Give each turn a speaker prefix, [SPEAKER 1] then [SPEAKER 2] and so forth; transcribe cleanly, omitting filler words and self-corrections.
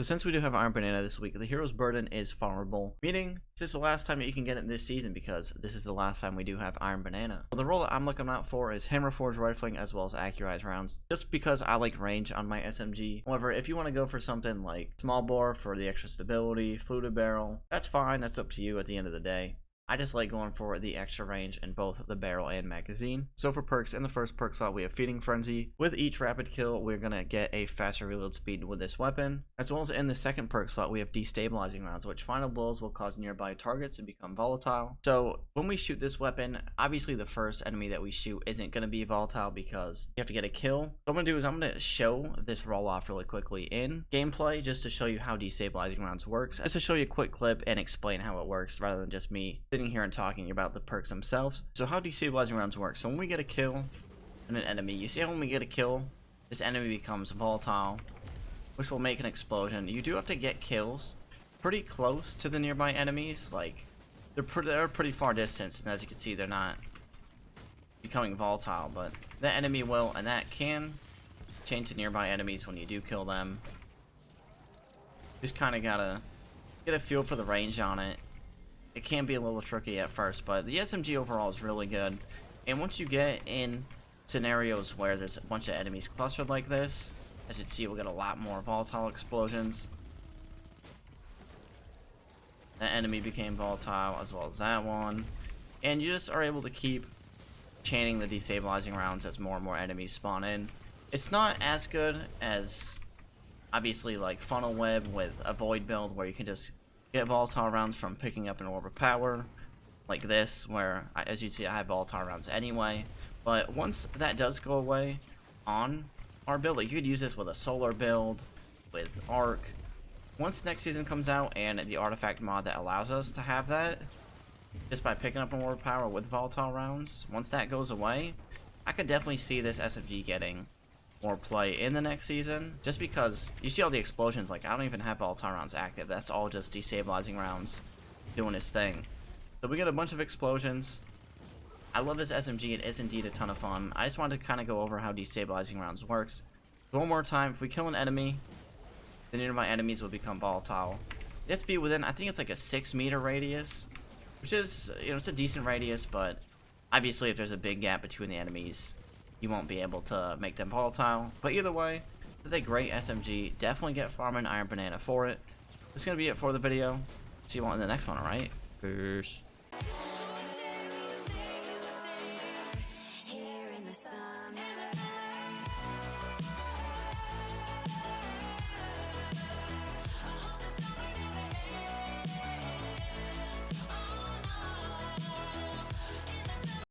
[SPEAKER 1] So since we do have Iron Banana this week, the Hero's Burden is farmable, meaning this is the last time that you can get it this season because this is the last time we do have Iron Banana. So the role that I'm looking out for is Hammer Forge Rifling as well as Accurized Rounds, just because I like range on my SMG. However, if you want to go for something like Small Bore for the extra stability, Fluted Barrel, that's fine, that's up to you at the end of the day. I just like going for the extra range in both the barrel and magazine. So for perks, in the first perk slot we have Feeding Frenzy. With each rapid kill, we're going to get a faster reload speed with this weapon. As well as in the second perk slot, we have Destabilizing Rounds, which final blows will cause nearby targets to become volatile. So when we shoot this weapon, obviously the first enemy that we shoot isn't going to be volatile because you have to get a kill. What I'm going to do is I'm going to show this roll off really quickly in gameplay just to show you how Destabilizing Rounds works. Just to show you a quick clip and explain how it works rather than just me sitting here and talking about the perks themselves. So how Destabilizing Rounds work. So when we get a kill on an enemy, you see how when we get a kill, this enemy becomes volatile, which will make an explosion. You do have to get kills pretty close to the nearby enemies. Like they're pretty far distance, and as you can see, they're not becoming volatile, but the enemy will, and that can change to nearby enemies when you do kill them. Just kind of gotta get a feel for the range on it. It can be a little tricky at first, but the SMG overall is really good. And once you get in scenarios where there's a bunch of enemies clustered like this, as you can see, we'll get a lot more volatile explosions. That enemy became volatile, as well as that one. And you just are able to keep chaining the Destabilizing Rounds as more and more enemies spawn in. It's not as good as, obviously, like Funnel Web with a Void build, where you can just get volatile rounds from picking up an orb of power like this, where as you see I have volatile rounds anyway. But once that does go away on our build, like you could use this with a solar build, with arc. Once next season comes out and the artifact mod that allows us to have that just by picking up an orb of power with volatile rounds, once that goes away, I could definitely see this SMG getting more play in the next season, just because you see all the explosions. Like, I don't even have volatile rounds active. That's all just Destabilizing Rounds doing its thing. So we get a bunch of explosions. I love this SMG. It is indeed a ton of fun. I just wanted to kind of go over how Destabilizing Rounds works. So one more time, if we kill an enemy, the nearby enemies will become volatile. You have to be within, I think it's like a 6-meter radius, which is, you know, it's a decent radius, but obviously if there's a big gap between the enemies, you won't be able to make them volatile. But either way, this is a great SMG. Definitely get farming Iron Banana for it. This is going to be it for the video. See you all in the next one, alright? Peace.